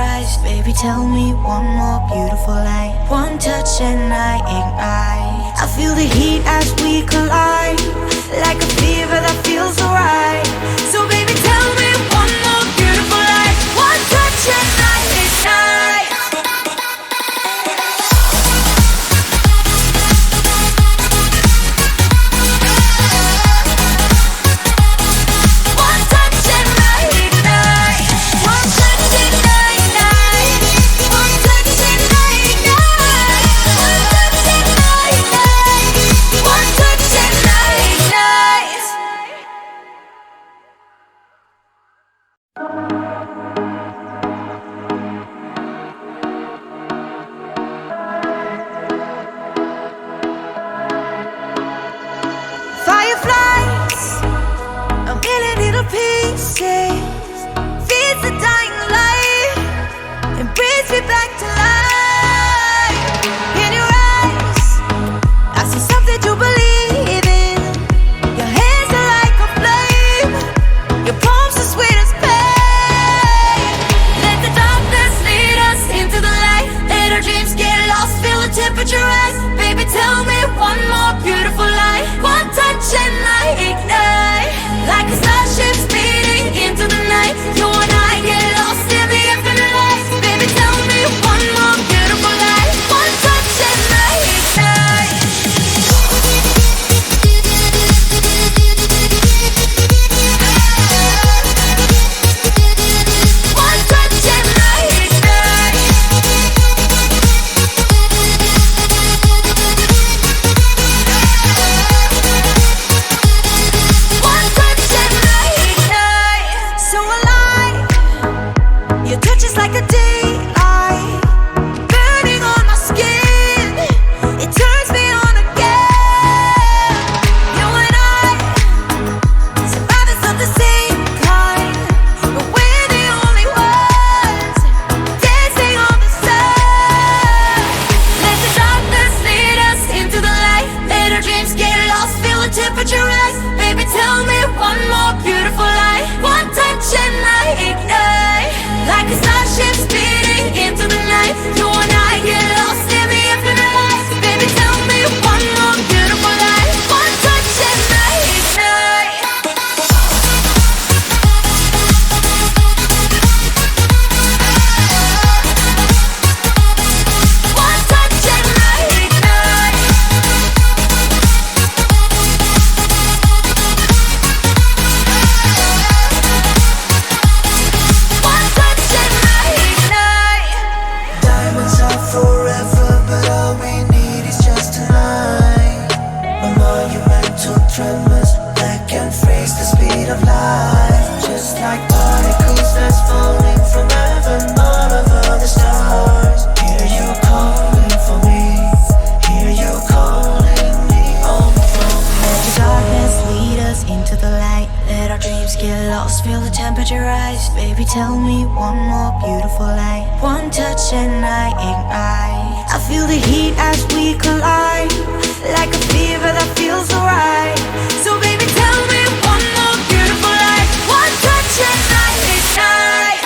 eyes. Baby, tell me one more beautiful lie. One touch and I ignite. I feel the heat as we collide, like a fever that feels alright. So baby, tell me one more beautiful lie. One touch and I ignite. Feeds the dying light and brings me back to life. In your eyes, I see something to believe in. Your hands are like a flame, your palms are sweet as pain. Let the darkness lead us into the light. Let our dreams get lost, feel the temperature rise. Baby, tell me one more beautiful lie. One touch and I ignite, like a starship speeding into the night. You and I get lost in the infinite light. Baby, tell me one more beautiful lie. One touch and I ignite. One touch and I ignite. One touch and I ignite. So alive, your touch is like a daylight, burning on my skin. It turns me on again. You and I, survivors of the same kind, but we're the only ones dancing on the sun. Let the darkness lead us into the light. Let our dreams get lost, feel the temperature rise. Baby, tell me one more beautiful lie. One touch and I ignite, like a starship speeding into the night. You and I get lost in the infinite light. Baby, tell me one more beautiful lie. One touch and I ignite. One touch and I ignite. One touch and I ignite. Diamonds are forever, but all we need is just tonight. My monumental tremors that can freeze the speed of light. Just like particles that's falling from heaven, all over the stars. Hear you calling for me, hear you calling me home from Let the darkness lead us into the light. Let our dreams get lost, feel the temperature rise. Baby, tell me one more beautiful lie. One touch and I ignite. I feel the heat as we collide, like a fever that feels alright. So baby, tell me one more beautiful lie. One touch and I ignite.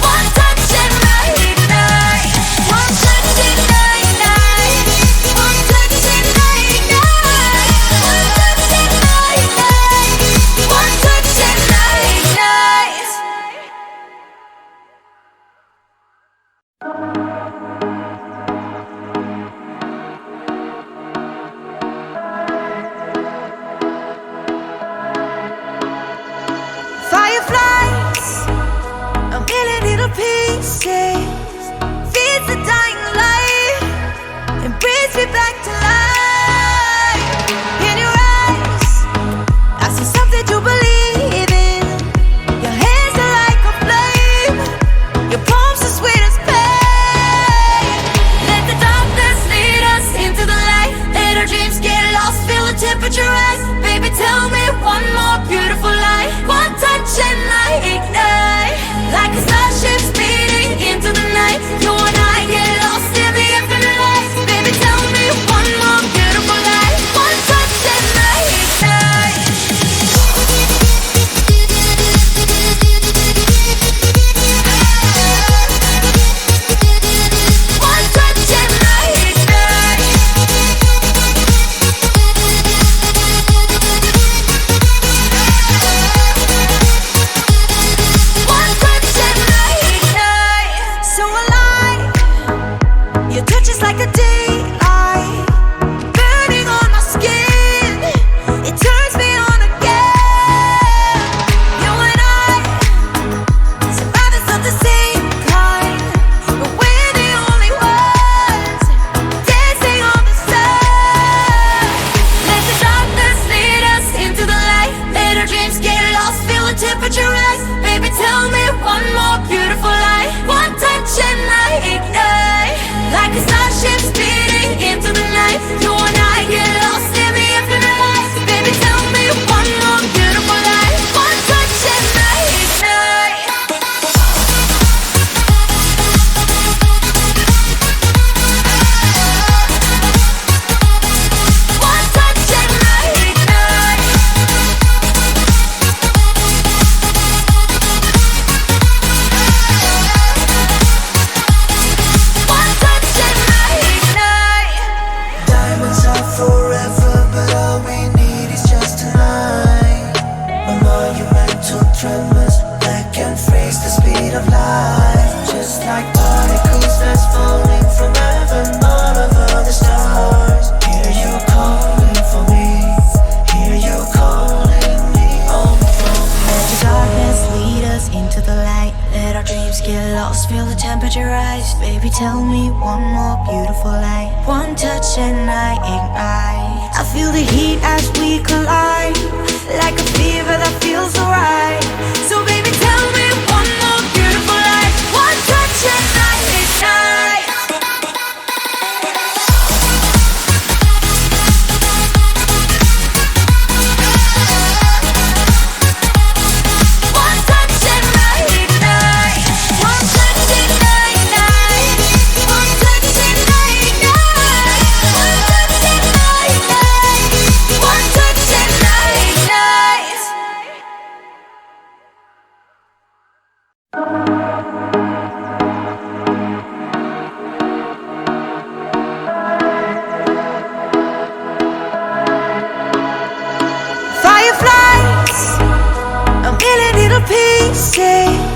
One touch and I ignite. One touch and I ignite. One touch and I ignite. One touch and I ignite. One touch and I ignite. Fireflies, a million little pieces, feeds the dying light and brings me back to life. In your eyes, I see something to believe in. Your hands are like a flame, your palms are sweet as pain. Let the darkness lead us into the light. Let our dreams get lost, feel the temperature rise. Baby, tell me one more beautiful lie. One touch and I ignite, like a starship speeding into the night. You and I get lost in the infinite light. Baby, tell me one more beautiful lie. tell me one more beautiful lie. One touch and I ignite. I feel the heat as we collide, like a fever that feels alright. So baby, tell me one more beautiful lie. One touch and I ignite. One touch and I ignite. One touch and I ignite. One touch and I ignite. One touch and I ignite. One touch and I ignite. Fireflies, a million little pieces.